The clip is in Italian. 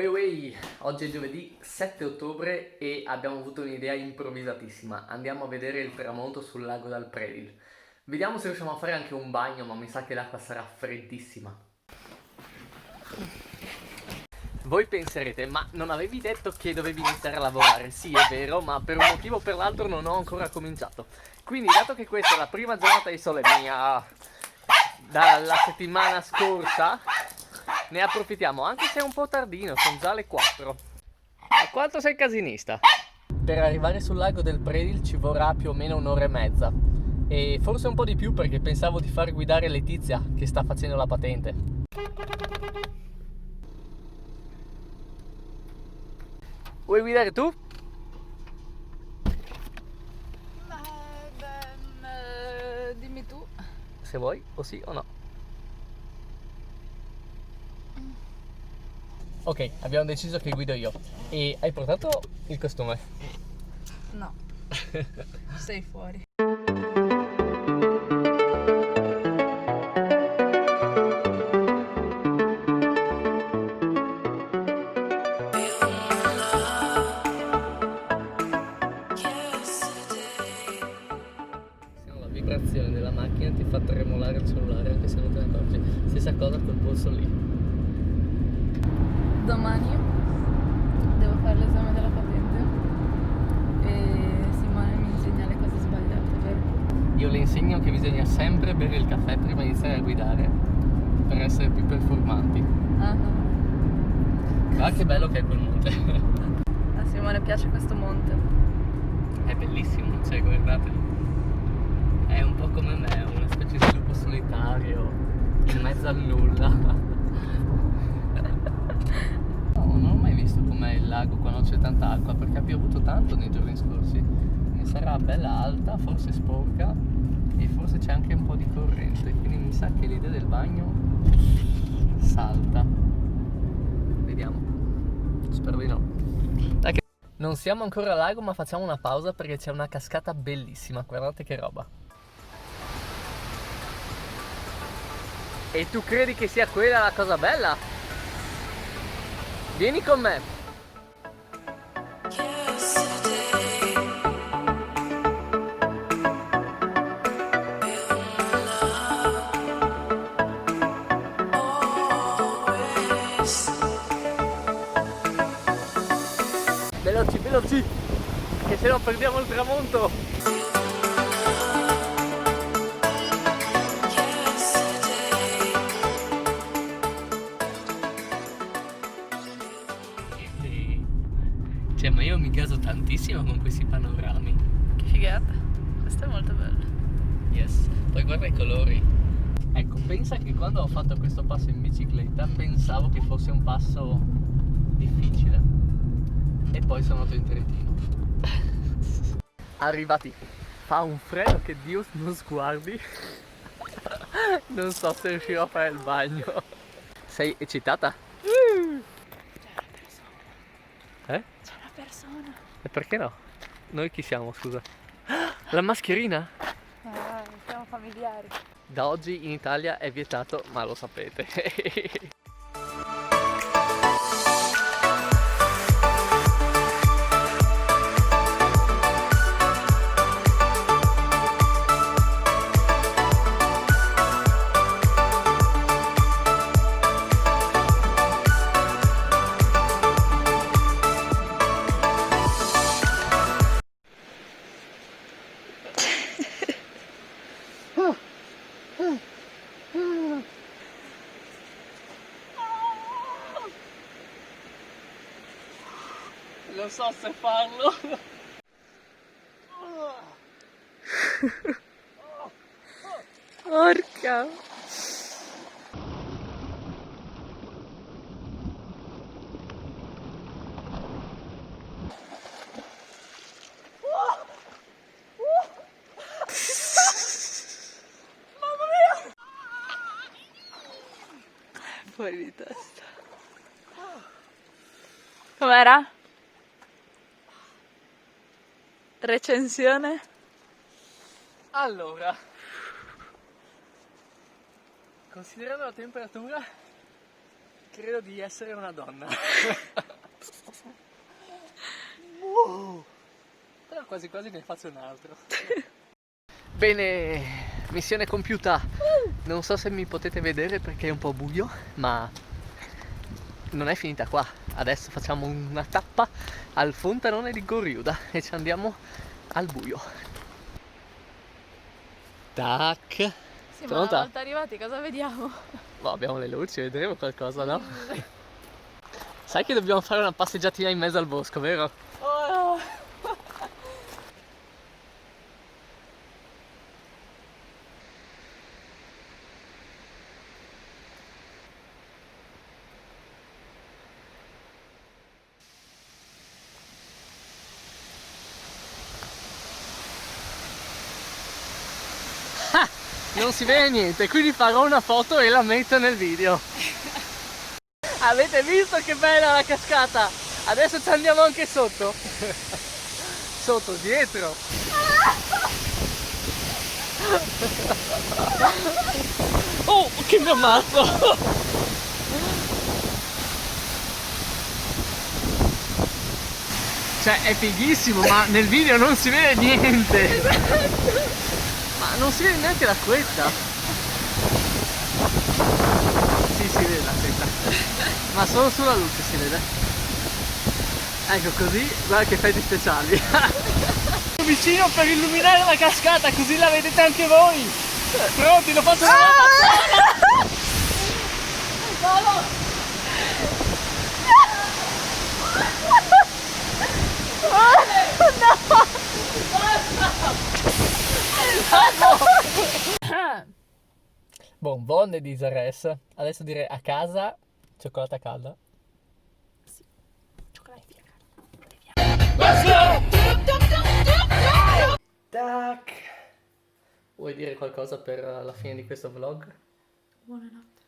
Wey, oggi è giovedì 7 ottobre e abbiamo avuto un'idea improvvisatissima. Andiamo a vedere il tramonto sul lago dal Predil. Vediamo se riusciamo a fare anche un bagno, ma mi sa che l'acqua sarà freddissima. Voi penserete, ma non avevi detto che dovevi iniziare a lavorare? Sì, è vero, ma per un motivo o per l'altro non ho ancora cominciato. Quindi, dato che questa è la prima giornata di sole mia dalla settimana scorsa, ne approfittiamo, anche se è un po' tardino, sono già le 4. A quanto sei casinista? Per arrivare sul lago del Predil ci vorrà più o meno un'ora e mezza. E forse un po' di più perché pensavo di far guidare Letizia, che sta facendo la patente. Vuoi guidare tu? Dimmi tu. Se vuoi, o sì o no. Ok, abbiamo deciso che guido io. E hai portato il costume? No, sei fuori. La vibrazione della macchina ti fa tremolare il cellulare anche se non te ne accorgi. Stessa cosa col polso lì. Domani devo fare l'esame della patente e Simone mi insegna le cose sbagliate, vero? Io le insegno che bisogna sempre bere il caffè prima di iniziare a guidare per essere più performanti. Ah, Guarda che bello che è quel monte. a Simone piace questo monte. È bellissimo, cioè guardatelo. È un po' come me, una specie di lupo solitario in mezzo al nulla. No, non ho mai visto com'è il lago quando c'è tanta acqua, perché ha piovuto tanto nei giorni scorsi. E sarà bella alta, forse sporca e forse c'è anche un po' di corrente, quindi mi sa che l'idea del bagno salta. Vediamo. Spero di no. Dai che... Non siamo ancora al lago, ma facciamo una pausa perché c'è una cascata bellissima, guardate che roba. E tu credi che sia quella la cosa bella? Vieni con me. Veloci, veloci, che se no perdiamo il tramonto. Cioè, ma io mi caso tantissimo con questi panorami. Che figata, questo è molto bello. Yes. Poi guarda i colori. Ecco, pensa che quando ho fatto questo passo in bicicletta pensavo che fosse un passo difficile. E poi sono andato in Trentino. Arrivati. Fa un freddo che Dio non sguardi. Non so se riuscirò a fare il bagno. Sei eccitata? Eh? C'è una persona. E perché no? Noi chi siamo, scusa? La mascherina? Siamo familiari. Da oggi in Italia è vietato, ma lo sapete. Non so se farlo. Porca. Fuori di testa. Com'era? Recensione? Allora, considerando la temperatura, credo di essere una donna. Wow. Però quasi quasi ne faccio un altro. Bene, missione compiuta. Non so se mi potete vedere perché è un po' buio, ma non è finita qua. Adesso facciamo una tappa al fontanone di Goriuda e ci andiamo al buio. Tac. Sì, ma una Pronta? volta arrivati cosa vediamo? Boh, abbiamo le luci, vedremo qualcosa, no? Sai che dobbiamo fare una passeggiatina in mezzo al bosco, vero? Oh. Non si vede niente, quindi farò una foto e la metto nel video. Avete visto che bella la cascata? Adesso ci andiamo anche sotto. Sotto, dietro. Oh, che mi ammazzo! Cioè, è fighissimo, ma nel video non si vede niente. Ma non si vede neanche la quetta. Sì, si vede la quetta. Ma solo sulla luce si vede. Ecco così, guarda che effetti speciali. Vicino per illuminare la cascata, così la vedete anche voi. Pronti, lo faccio una volta. No, no. Bonbon di Zares. Adesso direi a casa cioccolata calda. Sì, cioccolata fiera. Tac. Vuoi dire qualcosa per la fine di questo vlog? Buonanotte.